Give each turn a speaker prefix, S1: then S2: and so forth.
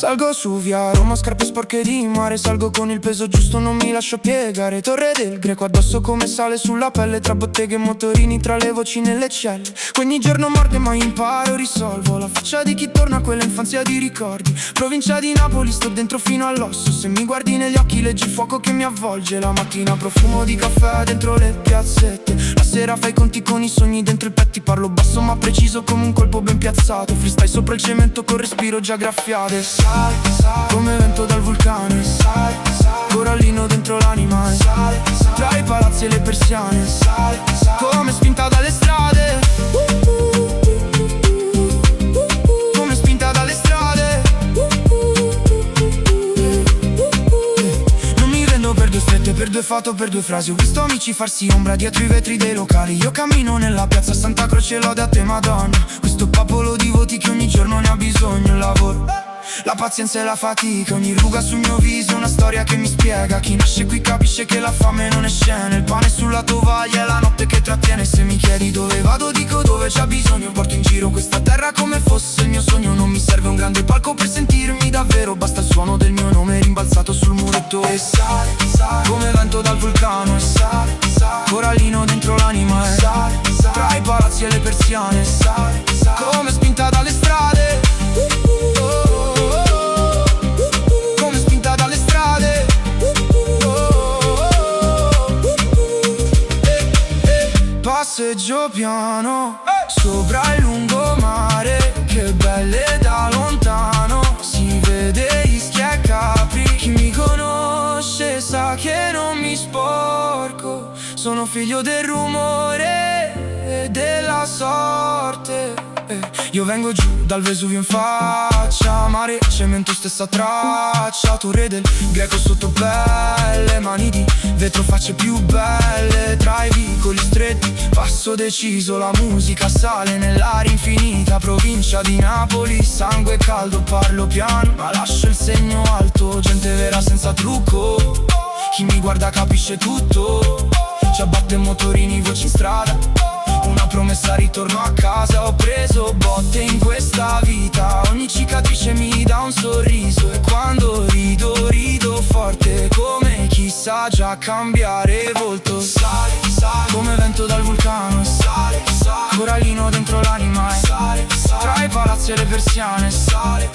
S1: Salgo su via Roma, scarpe sporche di mare. Salgo con il peso giusto, non mi lascio piegare. Torre del Greco addosso come sale sulla pelle. Tra botteghe e motorini, tra le voci nelle celle. Ogni giorno morde ma imparo, risolvo. La faccia di chi torna a quella infanzia di ricordi. Provincia di Napoli, sto dentro fino all'osso. Se mi guardi negli occhi leggi il fuoco che mi avvolge. La mattina profumo di caffè dentro le piazzette. La sera fai conti con i sogni dentro i petti. Parlo basso ma preciso come un colpo ben piazzato. Freestyle sopra il cemento con respiro già graffiate. Sale, come vento dal vulcano. Sale, corallino dentro l'anima. Sale, tra i palazzi e le persiane. Sale, come spinta dalle strade. Come spinta dalle strade. Non mi rendo per due strette, per due foto, per due frasi. Ho visto amici farsi ombra dietro i vetri dei locali. Io cammino nella piazza Santa Croce, lode a te Madonna. Questo popolo di voti che ogni giorno ne ha bisogno. Il lavoro, la pazienza e la fatica, ogni ruga sul mio viso è una storia che mi spiega. Chi nasce qui capisce che la fame non è scena. Il pane sulla tovaglia è la notte che trattiene. Se mi chiedi dove vado dico dove c'è bisogno. Porto in giro questa terra come fosse il mio sogno. Non mi serve un grande palco per sentirmi davvero. Basta il suono del mio nome rimbalzato sul muretto. E sale, come vento dal vulcano. E sale, corallino dentro l'anima. E sale, tra i palazzi e le persiane. Sale, come spinta dalle strade. Passeggio piano sopra il lungomare, che belle da lontano, si vede Ischia e Capri. Chi mi conosce sa che non mi sporco, sono figlio del rumore e della sorte. Io vengo giù dal Vesuvio in faccia, mare, cemento, stessa traccia. Torre del Greco sotto pelle, mani di vetro, facce più belle. Tra i vicoli stretti, passo deciso, la musica sale nell'aria infinita. Provincia di Napoli, sangue caldo, parlo piano ma lascio il segno alto. Gente vera senza trucco, chi mi guarda capisce tutto. Ci abbatte motorini, voci in strada, una promessa, ritorno a casa. Ho preso botte in questa vita, ogni cicatrice mi dà un sorriso. E quando rido, rido forte, come chi sa già cambiare volto. Sale, come vento dal vulcano. Sale, corallino dentro l'anima. Sale, tra i palazzi e le persiane. Sale,